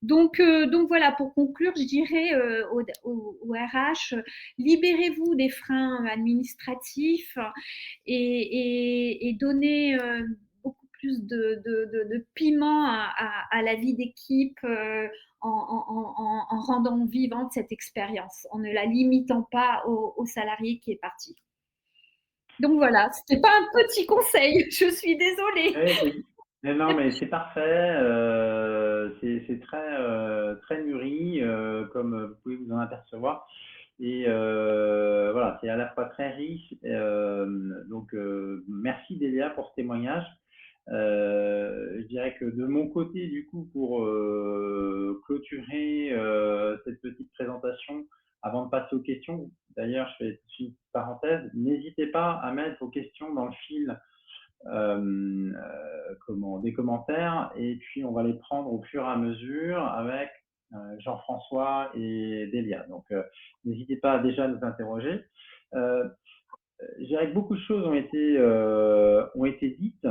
Donc voilà, pour conclure, je dirais au RH, libérez-vous des freins administratifs, et donnez beaucoup plus de piment à la vie d'équipe, en rendant vivante cette expérience, en ne la limitant pas au salarié qui est parti. Donc voilà, ce n'était pas un petit conseil, je suis désolée. Oui. Non, mais c'est parfait. C'est très mûri, comme vous pouvez vous en apercevoir. Et voilà, c'est à la fois très riche. Donc, merci Delia pour ce témoignage. Je dirais que de mon côté, du coup, pour clôturer cette petite présentation, avant de passer aux questions, d'ailleurs, je fais une petite parenthèse, n'hésitez pas à mettre vos questions dans le fil des commentaires, et puis on va les prendre au fur et à mesure avec Jean-François et Delia. Donc, n'hésitez pas déjà à nous interroger. Je dirais que beaucoup de choses ont été dites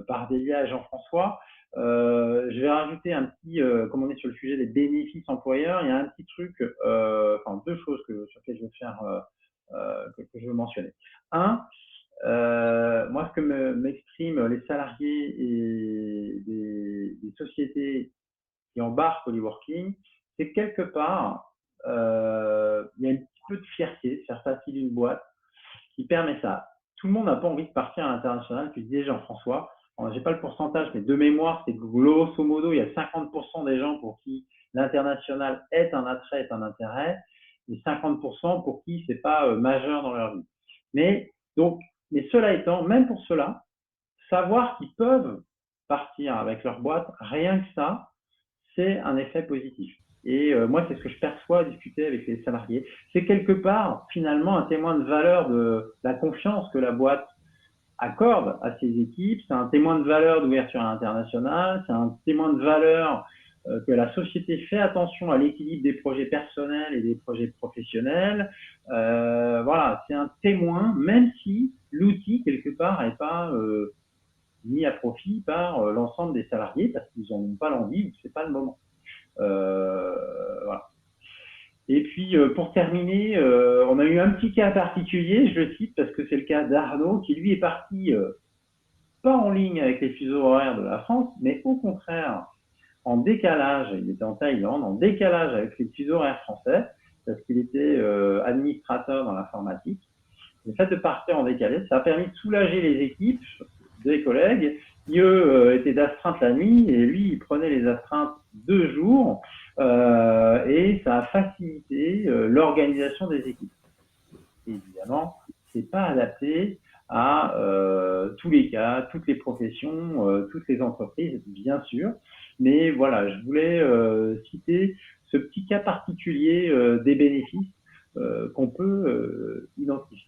par Delia et Jean-François. Je vais rajouter un petit, comme on est sur le sujet des bénéfices employeurs, il y a un petit truc, enfin deux choses sur lesquelles je vais faire, que je veux mentionner. Moi, ce que m'expriment les salariés et des sociétés qui embarquent Hollyworking, c'est que quelque part, il y a un petit peu de fierté de faire partie d'une boîte qui permet ça. Tout le monde n'a pas envie de partir à l'international. Tu disais, Jean-François, je n'ai pas le pourcentage, mais de mémoire, c'est grosso modo, il y a 50% des gens pour qui l'international est un attrait, est un intérêt, et 50% pour qui ce n'est pas majeur dans leur vie. Mais cela étant, même pour cela, savoir qu'ils peuvent partir avec leur boîte, rien que ça, c'est un effet positif. Et moi, c'est ce que je perçois à discuter avec les salariés. C'est quelque part, finalement, un témoin de valeur de la confiance que la boîte accorde à ses équipes. C'est un témoin de valeur d'ouverture à l'international. C'est un témoin de valeur que la société fait attention à l'équilibre des projets personnels et des projets professionnels. Voilà, c'est un témoin, même si l'outil, quelque part, n'est pas mis à profit par l'ensemble des salariés parce qu'ils n'en ont pas l'envie ou que ce n'est pas le moment. Voilà. Et puis, pour terminer, on a eu un petit cas particulier, je le cite parce que c'est le cas d'Arnaud, qui lui est parti pas en ligne avec les fuseaux horaires de la France, mais au contraire, en décalage, il était en Thaïlande, en décalage avec les fuseaux horaires français, parce qu'il était administrateur dans l'informatique. Le fait de partir en décalé, ça a permis de soulager les équipes, des collègues, qui eux étaient d'astreinte la nuit, et lui, il prenait les astreintes 2 jours, et ça a facilité l'organisation des équipes. Et évidemment, c'est pas adapté à tous les cas, toutes les professions, toutes les entreprises, bien sûr. Mais voilà, je voulais citer ce petit cas particulier des bénéfices qu'on peut identifier.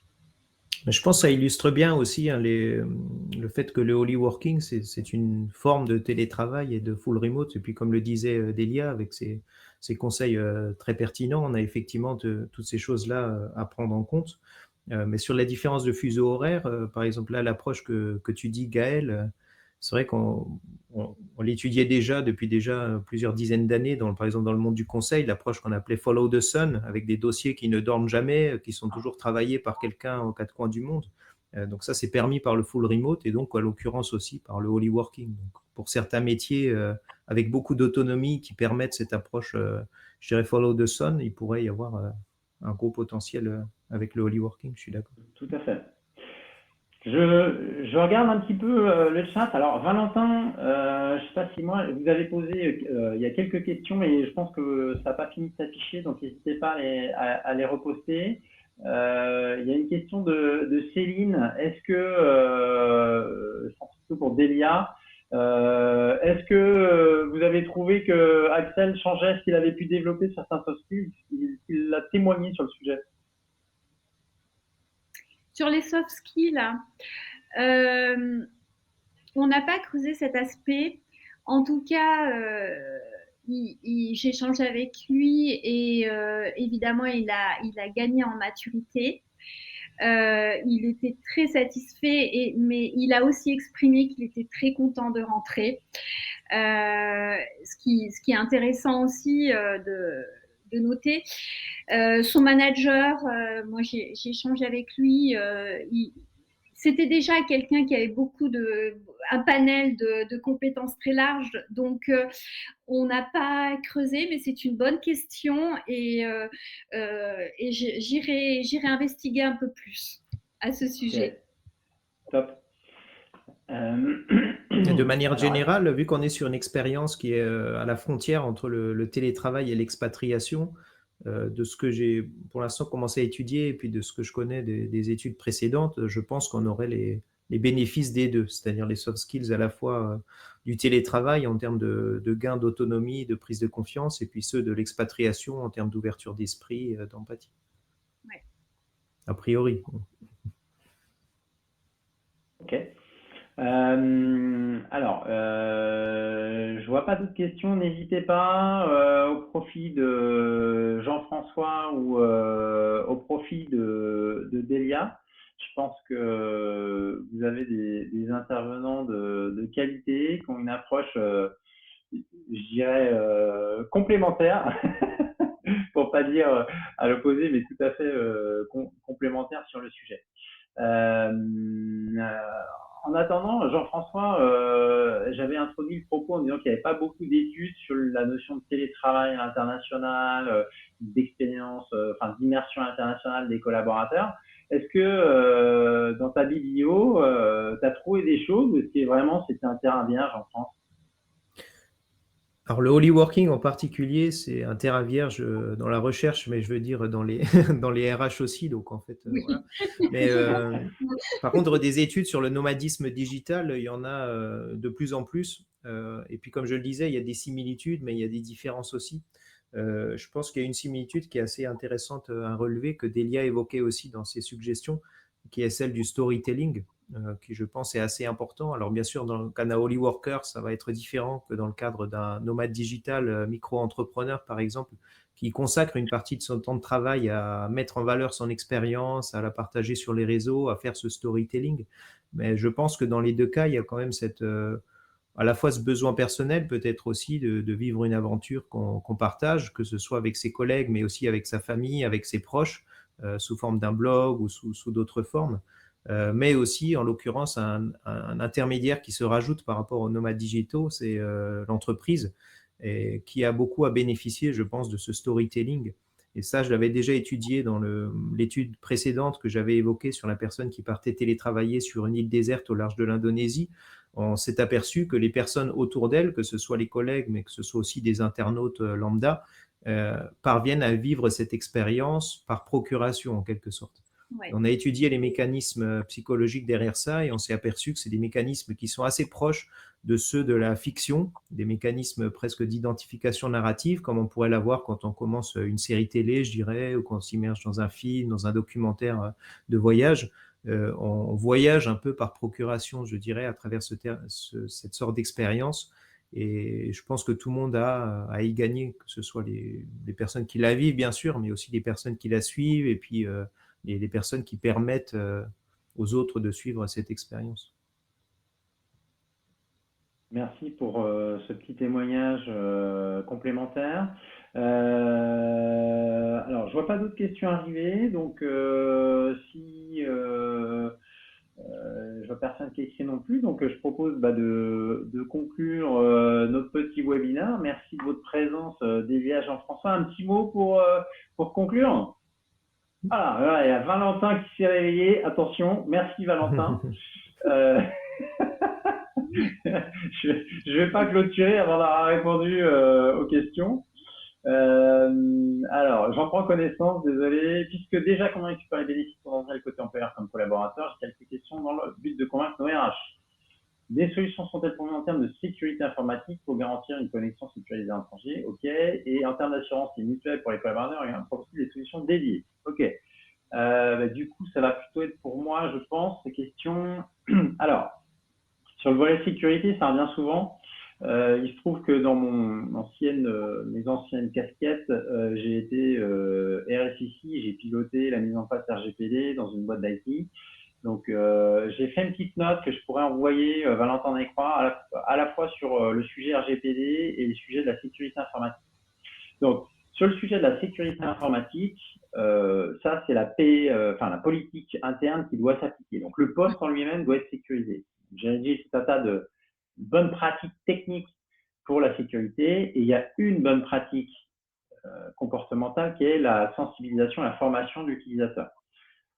Je pense que ça illustre bien aussi le fait que le Holy Working, c'est une forme de télétravail et de full remote. Et puis, comme le disait Delia, avec ses conseils très pertinents, on a effectivement toutes ces choses-là à prendre en compte. Mais sur la différence de fuseau horaire, par exemple, là, l'approche que tu dis, Gaël, c'est vrai qu'on l'étudiait déjà depuis déjà plusieurs dizaines d'années, par exemple dans le monde du conseil, l'approche qu'on appelait Follow the Sun, avec des dossiers qui ne dorment jamais, qui sont toujours travaillés par quelqu'un aux 4 coins du monde. Donc ça, c'est permis par le full remote et donc, à l'occurrence aussi, par le Holy Working. Donc, pour certains métiers avec beaucoup d'autonomie qui permettent cette approche, je dirais Follow the Sun, il pourrait y avoir un gros potentiel avec le Holy Working, je suis d'accord. Tout à fait. Je regarde un petit peu le chat. Alors, Valentin, je ne sais pas si vous avez posé il y a quelques questions et je pense que ça n'a pas fini de s'afficher, donc n'hésitez pas à les reposter. Il y a une question de Céline. Est-ce que, surtout pour Delia, est-ce que vous avez trouvé que Axel changeait ce qu'il avait pu développer sur certains soft skills, qu'il a témoigné sur le sujet? Sur les soft skills, on n'a pas creusé cet aspect. En tout cas, j'échange avec lui et évidemment, il a gagné en maturité. Il était très satisfait, mais il a aussi exprimé qu'il était très content de rentrer. Ce qui est intéressant aussi de noter. Son manager, moi j'ai échangé avec lui, c'était déjà quelqu'un qui avait un panel de compétences très large, donc on n'a pas creusé, mais c'est une bonne question et j'irai investiguer un peu plus à ce sujet. Okay. Top. Et de manière générale, vu qu'on est sur une expérience qui est à la frontière entre le télétravail et l'expatriation, de ce que j'ai pour l'instant commencé à étudier et puis de ce que je connais des études précédentes, je pense qu'on aurait les bénéfices des deux, c'est-à-dire les soft skills à la fois du télétravail en termes de gain d'autonomie, de prise de confiance, et puis ceux de l'expatriation en termes d'ouverture d'esprit, d'empathie. Ouais. A priori. Ok. Alors, je vois pas d'autres questions. N'hésitez pas au profit de Jean-François ou au profit de Delia. Je pense que vous avez des intervenants de qualité qui ont une approche, je dirais, complémentaire, pour pas dire à l'opposé, mais tout à fait complémentaire sur le sujet. En attendant, Jean-François, j'avais introduit le propos en disant qu'il n'y avait pas beaucoup d'études sur la notion de télétravail international, d'expérience, d'immersion internationale des collaborateurs. Est-ce que dans ta biblio, tu as trouvé des choses ou est-ce que vraiment c'était un terrain vierge en France? Alors le holy working en particulier, c'est un terrain vierge dans la recherche, mais je veux dire dans les, dans les RH aussi, donc en fait, voilà. Oui. Mais par contre, des études sur le nomadisme digital, il y en a de plus en plus. Et puis comme je le disais, il y a des similitudes, mais il y a des différences aussi. Je pense qu'il y a une similitude qui est assez intéressante à relever, que Delia évoquait aussi dans ses suggestions, qui est celle du storytelling, qui je pense est assez important. Alors bien sûr, dans le cas d'un Holy Worker, ça va être différent que dans le cadre d'un nomade digital micro-entrepreneur, par exemple, qui consacre une partie de son temps de travail à mettre en valeur son expérience, à la partager sur les réseaux, à faire ce storytelling. Mais je pense que dans les deux cas, il y a quand même à la fois ce besoin personnel, peut-être aussi de vivre une aventure qu'on partage, que ce soit avec ses collègues, mais aussi avec sa famille, avec ses proches, sous forme d'un blog ou sous d'autres formes. Mais aussi, en l'occurrence, un intermédiaire qui se rajoute par rapport aux nomades digitaux, c'est l'entreprise, et qui a beaucoup à bénéficier, je pense, de ce storytelling. Et ça, je l'avais déjà étudié dans l'étude précédente que j'avais évoquée sur la personne qui partait télétravailler sur une île déserte au large de l'Indonésie. On s'est aperçu que les personnes autour d'elle, que ce soit les collègues, mais que ce soit aussi des internautes lambda, parviennent à vivre cette expérience par procuration, en quelque sorte. Ouais. On a étudié les mécanismes psychologiques derrière ça et on s'est aperçu que c'est des mécanismes qui sont assez proches de ceux de la fiction, des mécanismes presque d'identification narrative, comme on pourrait l'avoir quand on commence une série télé, je dirais, ou quand on s'immerge dans un film, dans un documentaire de voyage. On voyage un peu par procuration, je dirais, à travers cette sorte d'expérience. Et je pense que tout le monde a à y gagner, que ce soit les personnes qui la vivent, bien sûr, mais aussi les personnes qui la suivent, et puis les personnes qui permettent aux autres de suivre cette expérience. Merci pour ce petit témoignage complémentaire. Alors, je vois pas d'autres questions arriver, donc si je vois personne qui écrit non plus, donc je propose de conclure notre petit webinaire. Merci de votre présence, Delia, Jean-François. Un petit mot pour conclure. Voilà, il y a Valentin qui s'est réveillé. Attention, merci Valentin. Je vais pas clôturer avant d'avoir répondu aux questions. Alors, j'en prends connaissance, désolé. Puisque déjà, comment récupérer les bénéfices potentiels côté employeur comme collaborateur, j'ai quelques questions dans le but de convaincre nos RH. Des solutions sont-elles pour nous en termes de sécurité informatique pour garantir une connexion sécurisée à un étranger? OK. Et en termes d'assurance et mutuelle pour les collaborateurs, il y a aussi des solutions dédiées. OK. Du coup, ça va plutôt être pour moi, je pense, ces questions. Alors, sur le volet sécurité, ça revient souvent. Il se trouve que dans mes anciennes casquettes, j'ai été RSSI, j'ai piloté la mise en place RGPD dans une boîte d'IT. Donc, j'ai fait une petite note que je pourrais envoyer, Valentin Descroix, à la fois sur le sujet RGPD et le sujet de la sécurité informatique. Donc, sur le sujet de la sécurité informatique, ça, c'est la politique interne qui doit s'appliquer. Donc, le poste en lui-même doit être sécurisé. J'ai rédigé tout un tas de bonnes pratiques techniques pour la sécurité et il y a une bonne pratique comportementale qui est la sensibilisation et la formation de l'utilisateur.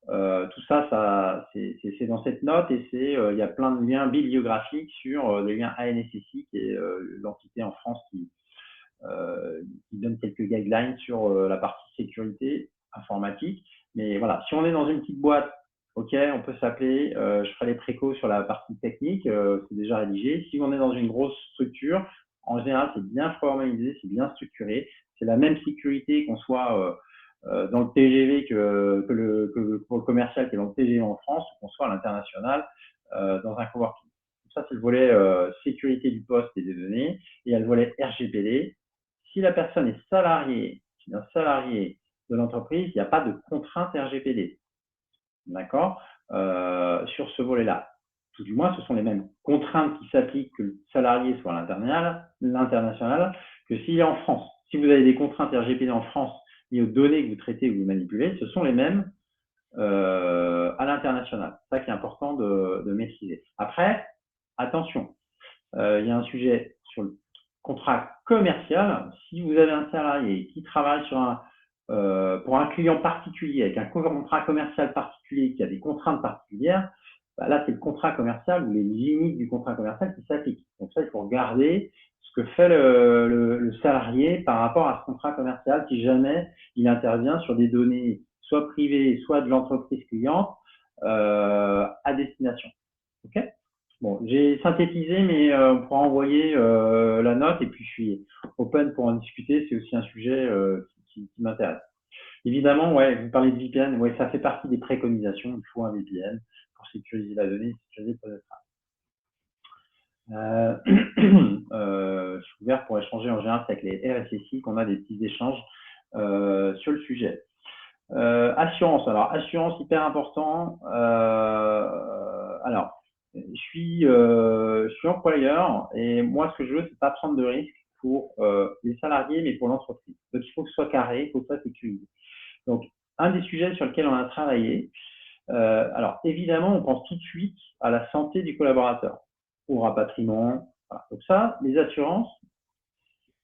Tout ça, c'est dans cette note et il y a plein de liens bibliographiques sur les liens ANSSI, qui est l'entité en France qui donne quelques guidelines sur la partie sécurité informatique. Mais voilà, si on est dans une petite boîte, OK, on peut s'appeler, je ferai les précaux sur la partie technique, c'est déjà rédigé. Si on est dans une grosse structure, en général, c'est bien formalisé, c'est bien structuré. C'est la même sécurité qu'on soit dans le TGV que pour le commercial qui est dans le TGV en France, ou qu'on soit à l'international dans un coworking. Ça, c'est le volet sécurité du poste et des données. Et il y a le volet RGPD. Si la personne est salariée, si un salarié de l'entreprise, il n'y a pas de contrainte RGPD. D'accord, sur ce volet-là. Tout du moins, ce sont les mêmes contraintes qui s'appliquent que le salarié soit à l'international que s'il est en France. Si vous avez des contraintes RGPD en France liées aux données que vous traitez ou que vous manipulez, ce sont les mêmes à l'international. C'est ça qui est important de maîtriser. Après, attention, il y a un sujet sur le contrat commercial. Si vous avez un salarié qui travaille pour un client particulier, avec un contrat commercial particulier qui a des contraintes particulières, là, c'est le contrat commercial ou les limites du contrat commercial qui s'appliquent. Donc ça, il faut regarder ce que fait le salarié par rapport à ce contrat commercial si jamais il intervient sur des données soit privées, soit de l'entreprise cliente à destination. Ok. Bon, j'ai synthétisé, mais on pourra envoyer la note et puis je suis open pour en discuter. C'est aussi un sujet qui m'intéresse. Évidemment, ouais, vous parlez de VPN, ouais, ça fait partie des préconisations. Il faut un VPN pour sécuriser la donnée, sécuriser le je suis ouvert pour échanger en général avec les RSSI, qu'on a des petits échanges sur le sujet. Assurance, alors assurance hyper important. Alors, je suis employeur et moi ce que je veux c'est pas prendre de risques pour les salariés mais pour l'entreprise. Donc il faut que ce soit carré, il faut que ce soit sécurisé. Donc un des sujets sur lesquels on a travaillé, alors évidemment on pense tout de suite à la santé du collaborateur, au rapatriement. Voilà. Donc ça, les assurances,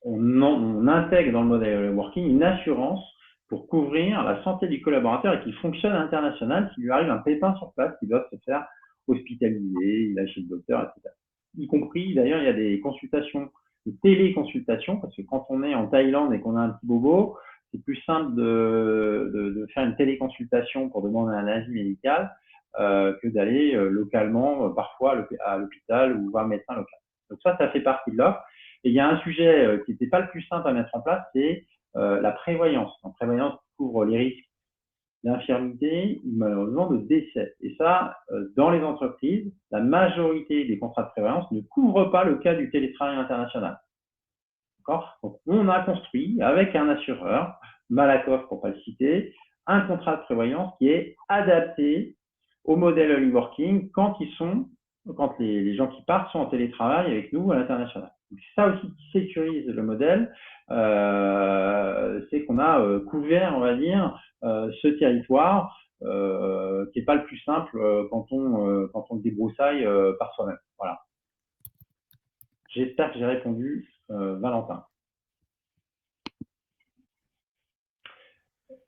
on intègre dans le modèle working une assurance pour couvrir la santé du collaborateur et qu'il fonctionne à l'international, s'il lui arrive un pépin sur place, qui doit se faire hospitaliser, il a chez le docteur, etc. Y compris, d'ailleurs, il y a des consultations, des téléconsultations, parce que quand on est en Thaïlande et qu'on a un petit bobo, c'est plus simple de faire une téléconsultation pour demander un avis médical que d'aller localement, parfois à l'hôpital ou voir un médecin local. Donc ça fait partie de l'offre. Et il y a un sujet qui n'était pas le plus simple à mettre en place, c'est la prévoyance. La prévoyance couvre les risques d'infirmité ou malheureusement de décès. Et ça, dans les entreprises, la majorité des contrats de prévoyance ne couvrent pas le cas du télétravail international. D'accord ? Donc, on a construit avec un assureur, Malakoff pour ne pas le citer, un contrat de prévoyance qui est adapté au modèle early working quand les gens qui partent sont en télétravail avec nous à l'international. Ça aussi qui sécurise le modèle, c'est qu'on a couvert, on va dire, ce territoire qui n'est pas le plus simple quand on le débroussaille par soi-même. Voilà. J'espère que j'ai répondu, Valentin.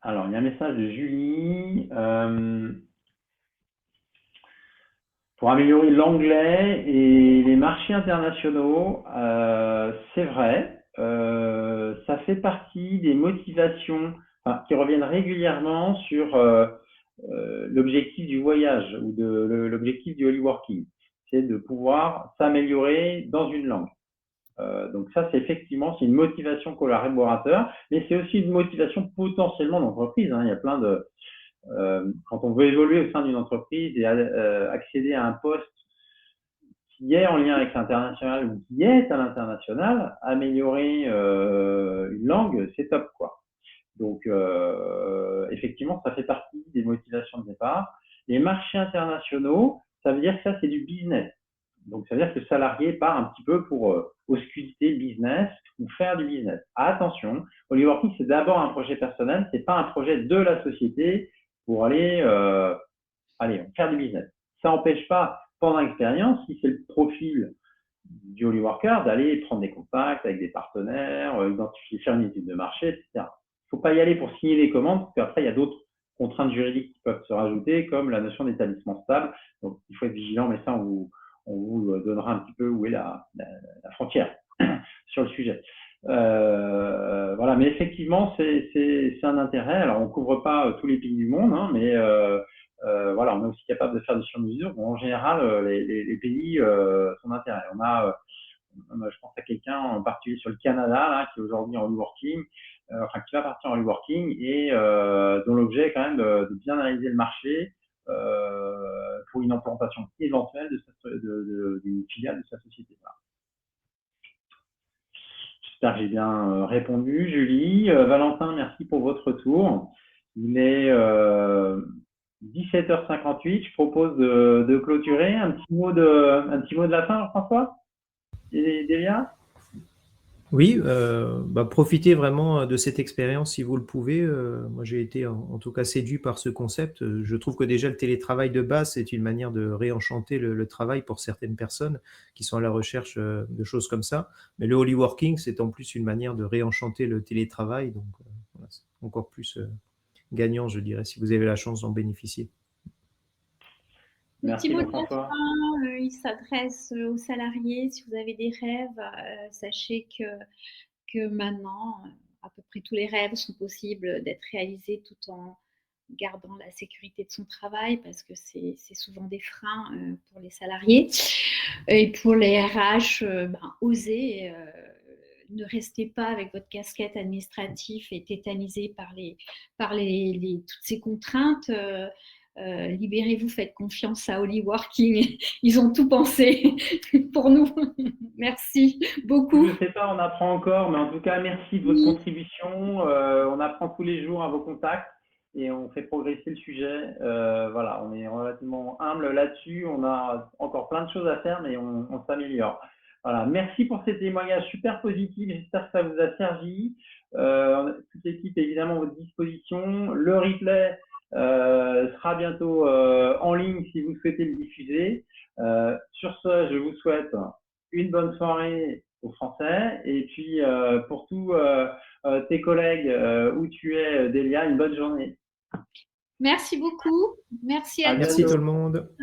Alors, il y a un message de Julie. Pour améliorer l'anglais et les marchés internationaux, c'est vrai, ça fait partie des motivations qui reviennent régulièrement sur l'objectif du voyage ou de l'objectif du holy working. C'est de pouvoir s'améliorer dans une langue. Donc ça, c'est effectivement, c'est une motivation collaborateur, mais c'est aussi une motivation potentiellement d'entreprise. Hein. Il y a plein de... quand on veut évoluer au sein d'une entreprise et accéder à un poste qui est en lien avec l'international ou qui est à l'international, améliorer une langue, c'est top, quoi. Donc, effectivement, ça fait partie des motivations de départ. Les marchés internationaux, ça veut dire que ça, c'est du business. Donc, ça veut dire que le salarié part un petit peu pour ausculter business ou faire du business. Attention, holy working, c'est d'abord un projet personnel, c'est pas un projet de la société pour aller faire du business. Ça n'empêche pas, pendant l'expérience, si c'est le profil du holy worker, d'aller prendre des contacts avec des partenaires, identifier, faire une étude de marché, etc. Il ne faut pas y aller pour signer des commandes, parce qu'après, il y a d'autres contraintes juridiques qui peuvent se rajouter, comme la notion d'établissement stable. Donc, il faut être vigilant, mais ça, on vous donnera un petit peu où est la frontière sur le sujet. Voilà, mais effectivement, c'est un intérêt. Alors, on ne couvre pas tous les pays du monde, hein, mais voilà, on est aussi capable de faire des sur-mesures. Bon, en général, les pays sont d'intérêt. Je pense à quelqu'un en particulier sur le Canada, là, qui est aujourd'hui en working, qui va partir en working et dont l'objet est quand même de bien analyser le marché pour une implantation éventuelle d'une filiale de sa société. Voilà. J'espère que j'ai bien répondu, Julie. Valentin, merci pour votre retour. Il est 17h58. Je propose de clôturer. Un petit mot de la fin, François et Delia? Oui, profitez vraiment de cette expérience si vous le pouvez. Moi, j'ai été en tout cas séduit par ce concept. Je trouve que déjà le télétravail de base, c'est une manière de réenchanter le travail pour certaines personnes qui sont à la recherche de choses comme ça. Mais le holy working, c'est en plus une manière de réenchanter le télétravail. Donc, voilà, c'est encore plus gagnant, je dirais, si vous avez la chance d'en bénéficier. Le petit Merci mot de la Jean-François. fin, il s'adresse aux salariés. Si vous avez des rêves, sachez que maintenant, à peu près tous les rêves sont possibles d'être réalisés tout en gardant la sécurité de son travail, parce que c'est souvent des freins pour les salariés. Et pour les RH, osez. Ne restez pas avec votre casquette administrative et tétanisé par toutes ces contraintes. Libérez-vous, faites confiance à Holly Working. Ils ont tout pensé pour nous. Merci Je beaucoup. ne sais pas, on apprend encore, mais en tout cas, merci de votre Oui. contribution. On apprend tous les jours à vos contacts et on fait progresser le sujet. Voilà, on est relativement humble là-dessus. On a encore plein de choses à faire, mais on s'améliore. Voilà, merci pour ces témoignages super positifs. J'espère que ça vous a servi. Toute l'équipe est évidemment à votre disposition. Le replay sera bientôt en ligne si vous souhaitez le diffuser. Sur ce, je vous souhaite une bonne soirée aux Français. Et puis, pour tous tes collègues où tu es, Delia, une bonne journée. Merci beaucoup. Merci à À Merci tous. tout bientôt. le monde.